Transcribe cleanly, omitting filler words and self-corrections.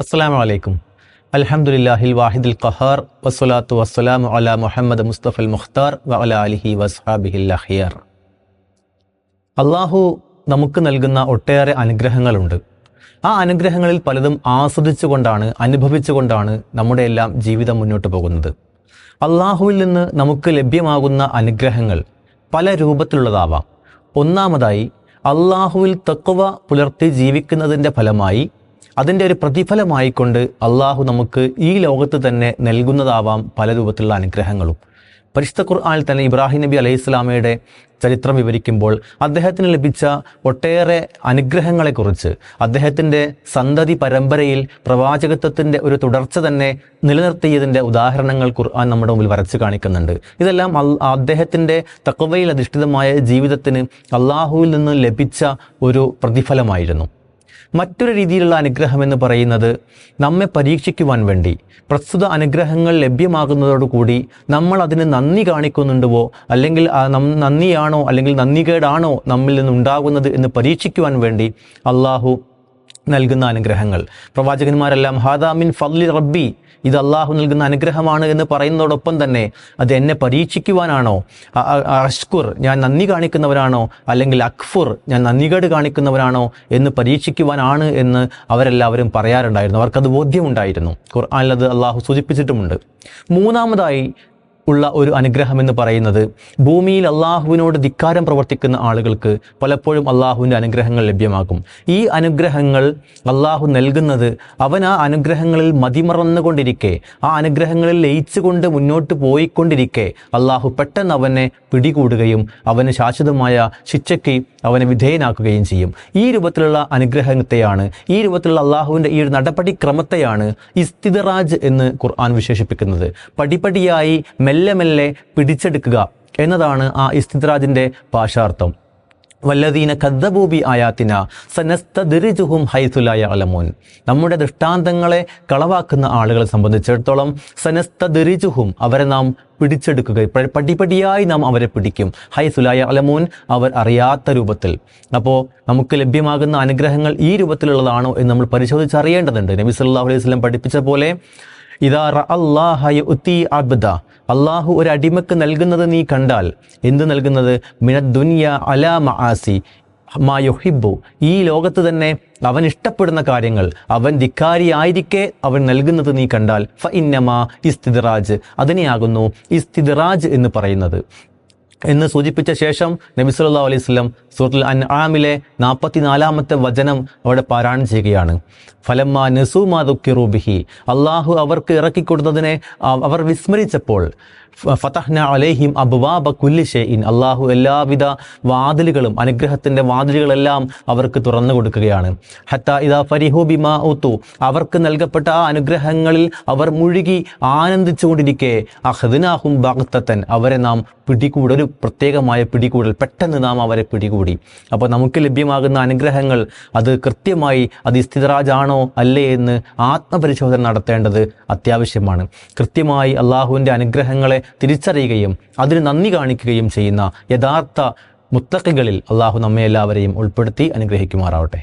അസ്സലാമു അലൈക്കും. അൽഹംദുലില്ലാഹിൽ വാഹിദിൽ ഖഹാർ വസ്സലാത്തു വസ്സലാമു അലാ മുഹമ്മദ് മുസ്തഫൽ മുഖ്താർ വ അലാ ആലിഹി വസ്ഹാബിഹിൽ അഖിയാർ. അള്ളാഹു നമുക്ക് നൽകുന്ന ഒട്ടേറെ അനുഗ്രഹങ്ങളുണ്ട്. ആ അനുഗ്രഹങ്ങളിൽ പലതും ആസ്വദിച്ചുകൊണ്ടാണ്, അനുഭവിച്ചുകൊണ്ടാണ് നമ്മുടെ എല്ലാം ജീവിതം മുന്നോട്ട് പോകുന്നത്. അള്ളാഹുവിൽ നിന്ന് നമുക്ക് ലഭ്യമാകുന്ന അനുഗ്രഹങ്ങൾ പല രൂപത്തിലുള്ളതാവാം. ഒന്നാമതായി, അള്ളാഹുവിൽ തഖ്വ പുലർത്തി ജീവിക്കുന്നതിൻ്റെ ഫലമായി, അതിൻ്റെ ഒരു പ്രതിഫലമായിക്കൊണ്ട് അള്ളാഹു നമുക്ക് ഈ ലോകത്ത് തന്നെ നൽകുന്നതാവാം പല രൂപത്തിലുള്ള അനുഗ്രഹങ്ങളും. പരിശുദ്ധ ഖുർആനിൽ തന്നെ ഇബ്രാഹിം നബി അലൈഹി സ്വലാമയുടെ ചരിത്രം വിവരിക്കുമ്പോൾ അദ്ദേഹത്തിന് ലഭിച്ച ഒട്ടേറെ അനുഗ്രഹങ്ങളെക്കുറിച്ച്, അദ്ദേഹത്തിൻ്റെ സന്തതി പരമ്പരയിൽ പ്രവാചകത്വത്തിൻ്റെ ഒരു തുടർച്ച തന്നെ നിലനിർത്തിയതിൻ്റെ ഉദാഹരണങ്ങൾ ഖുർആൻ നമ്മുടെ മുമ്പിൽ വരച്ച് കാണിക്കുന്നുണ്ട്. ഇതെല്ലാം അദ്ദേഹത്തിൻ്റെ തഖ്വയിൽ അധിഷ്ഠിതമായ ജീവിതത്തിന് അള്ളാഹുവിൽ നിന്ന് ലഭിച്ച ഒരു പ്രതിഫലമായിരുന്നു. മറ്റൊരു രീതിയിലുള്ള അനുഗ്രഹം എന്ന് പറയുന്നത്, നമ്മെ പരീക്ഷിക്കുവാൻ വേണ്ടി പ്രസ്തുത അനുഗ്രഹങ്ങൾ ലഭ്യമാകുന്നതോടുകൂടി നമ്മൾ അതിന് നന്ദി കാണിക്കുന്നുണ്ടോ, അല്ലെങ്കിൽ നന്ദിയാണോ അല്ലെങ്കിൽ നന്ദികേടാണോ നമ്മിൽ നിന്നുണ്ടാകുന്നത് എന്ന് പരീക്ഷിക്കുവാൻ വേണ്ടി അള്ളാഹു നൽകുന്ന അനുഗ്രഹങ്ങൾ. പ്രവാചകന്മാരെല്ലാം ഹാദാ മിൻ ഫദ്ലി റബ്ബി, ഇത് അള്ളാഹു നൽകുന്ന അനുഗ്രഹമാണ് എന്ന് പറയുന്നതോടൊപ്പം തന്നെ അത് എന്നെ പരീക്ഷിക്കുവാനാണോ, അഷ്കുർ ഞാൻ നന്ദി കാണിക്കുന്നവരാണോ, അല്ലെങ്കിൽ അക്ഫുർ ഞാൻ നന്ദികേട് കാണിക്കുന്നവരാണോ എന്ന് പരീക്ഷിക്കുവാനാണ് എന്ന് അവരെല്ലാവരും പറയാറുണ്ടായിരുന്നു. അവർക്കത് ബോധ്യമുണ്ടായിരുന്നു. ഖുർആനിൽ അത് അള്ളാഹു സൂചിപ്പിച്ചിട്ടുമുണ്ട്. മൂന്നാമതായി ഉള്ള ഒരു അനുഗ്രഹം എന്ന് പറയുന്നത്, ഭൂമിയിൽ അള്ളാഹുവിനോട് ധിക്കാരം പ്രവർത്തിക്കുന്ന ആളുകൾക്ക് പലപ്പോഴും അള്ളാഹുവിൻ്റെ അനുഗ്രഹങ്ങൾ ലഭ്യമാകും. ഈ അനുഗ്രഹങ്ങൾ അള്ളാഹു നൽകുന്നത് അവൻ ആ അനുഗ്രഹങ്ങളിൽ മതിമറന്നുകൊണ്ടിരിക്കെ, ആ അനുഗ്രഹങ്ങളിൽ ലയിച്ചുകൊണ്ട് മുന്നോട്ട് പോയിക്കൊണ്ടിരിക്കെ അള്ളാഹു പെട്ടെന്ന് അവനെ പിടികൂടുകയും അവന് ശാശ്വതമായ ശിക്ഷയ്ക്ക് അവനെ വിധേയനാക്കുകയും ചെയ്യും. ഈ രൂപത്തിലുള്ള അനുഗ്രഹത്തെയാണ്, ഈ രൂപത്തിലുള്ള അള്ളാഹുവിൻ്റെ ഈ ഒരു നടപടിക്രമത്തെയാണ് ഇസ്തിദ്റാജ് എന്ന് ഖുർആൻ വിശേഷിപ്പിക്കുന്നത്. പടിപടിയായി മെല്ലെ മെല്ലെ പിടിച്ചെടുക്കുക എന്നതാണ് ആ ഇസ്തിദ്റാജിൻ്റെ ഭാഷാർത്ഥം. വല്ലദീന കദ്ദബൂ ബി ആയാതിന സനസ്തദ്രിജുഹും ഹൈസു ലാ യഅലമൂൻ. നമ്മുടെ ദൃഷ്ടാന്തങ്ങളെ കളവാക്കുന്ന ആളുകളെ സംബന്ധിച്ചിടത്തോളം സനസ്തദ്രിജുഹും, അവരെ നാം പിടിച്ചെടുക്കുക, പടിപടിയായി നാം അവരെ പിടിക്കും. ഹൈസു ലാ യഅലമൂൻ, അവർ അറിയാത്ത രൂപത്തിൽ. അപ്പോൾ നമുക്ക് ലഭ്യമാകുന്ന അനുഗ്രഹങ്ങൾ ഈ രൂപത്തിലുള്ളതാണോ എന്ന് നമ്മൾ പരിശോധിച്ചറിയേണ്ടതുണ്ട്. നബി സല്ലല്ലാഹു അലൈഹി വസല്ലം പഠിപ്പിച്ച പോലെ, ഇദാ റഅല്ലാഹ യുഅതി അബ്ദ, അള്ളാഹു ഒരു അടിമക്ക് നൽകുന്നത് നീ കണ്ടാൽ, എന്ത് നൽകുന്നത്? മിനദ് ദുനിയ അലാ മആസി മാ യുഹിബ്ബു, ഈ ലോകത്ത് തന്നെ അവൻ ഇഷ്ടപ്പെടുന്ന കാര്യങ്ങൾ അവൻ ധിക്കാരിയായിരിക്കെ അവൻ നൽകുന്നത് നീ കണ്ടാൽ, ഫ ഇന്നമാ ഇസ്തിദ്റാജ്, അതിനെയാകുന്നു ഇസ്തിദ്റാജ് എന്ന് പറയുന്നത് എന്ന് സൂചിപ്പിച്ച ശേഷം നബി സല്ലല്ലാഹു അലൈഹി വസല്ലം സൂറത്തുൽ അൻആമിലെ 44-ാമത്തെ വചനം അവിടെ പാരായണം ചെയ്യുകയാണ്. ഫലമ്മാ നസൂ മാ ദുക്കിറൂ ബിഹി, അള്ളാഹു അവർക്ക് ഇറക്കിക്കൊടുത്തതിനെ അവർ വിസ്മരിച്ചപ്പോൾ, ഫതഹ്ന അലൈഹിം അബ്വാബ കുല്ലി ഷൈഇൻ, അള്ളാഹു എല്ലാവിധ വാതിലുകളും, അനുഗ്രഹത്തിൻ്റെ വാതിലുകളെല്ലാം അവർക്ക് തുറന്നു കൊടുക്കുകയാണ്. ഹത്താ ഇദാ ഫരിഹു ബിമാ ഊതു, അവർക്ക് നൽകപ്പെട്ട ആ അനുഗ്രഹങ്ങളിൽ അവർ മുഴുകി ആനന്ദിച്ചുകൊണ്ടിരിക്കെ, അഖ്ദ്നാഹും ബഗ്തതൻ, അവരെ നാം ഒരു പ്രത്യേകമായ പിടികൂടൽ, പെട്ടെന്ന് നാം അവരെ പിടികൂടി. അപ്പോൾ നമുക്ക് ലഭ്യമാകുന്ന അനുഗ്രഹങ്ങൾ അത് കൃത്യമായി അത് ഇസ്തിദ്റാജാണോ അല്ലേ എന്ന് ആത്മപരിശോധന നടത്തേണ്ടത് അത്യാവശ്യമാണ്. കൃത്യമായി അള്ളാഹുവിൻ്റെ അനുഗ്രഹങ്ങളെ തിരിച്ചറിയുകയും അതിന് നന്ദി കാണിക്കുകയും ചെയ്യുന്ന യഥാർത്ഥ മുത്തഖികളിൽ അള്ളാഹു നമ്മെ എല്ലാവരെയും ഉൾപ്പെടുത്തി അനുഗ്രഹിക്കുമാറാവട്ടെ.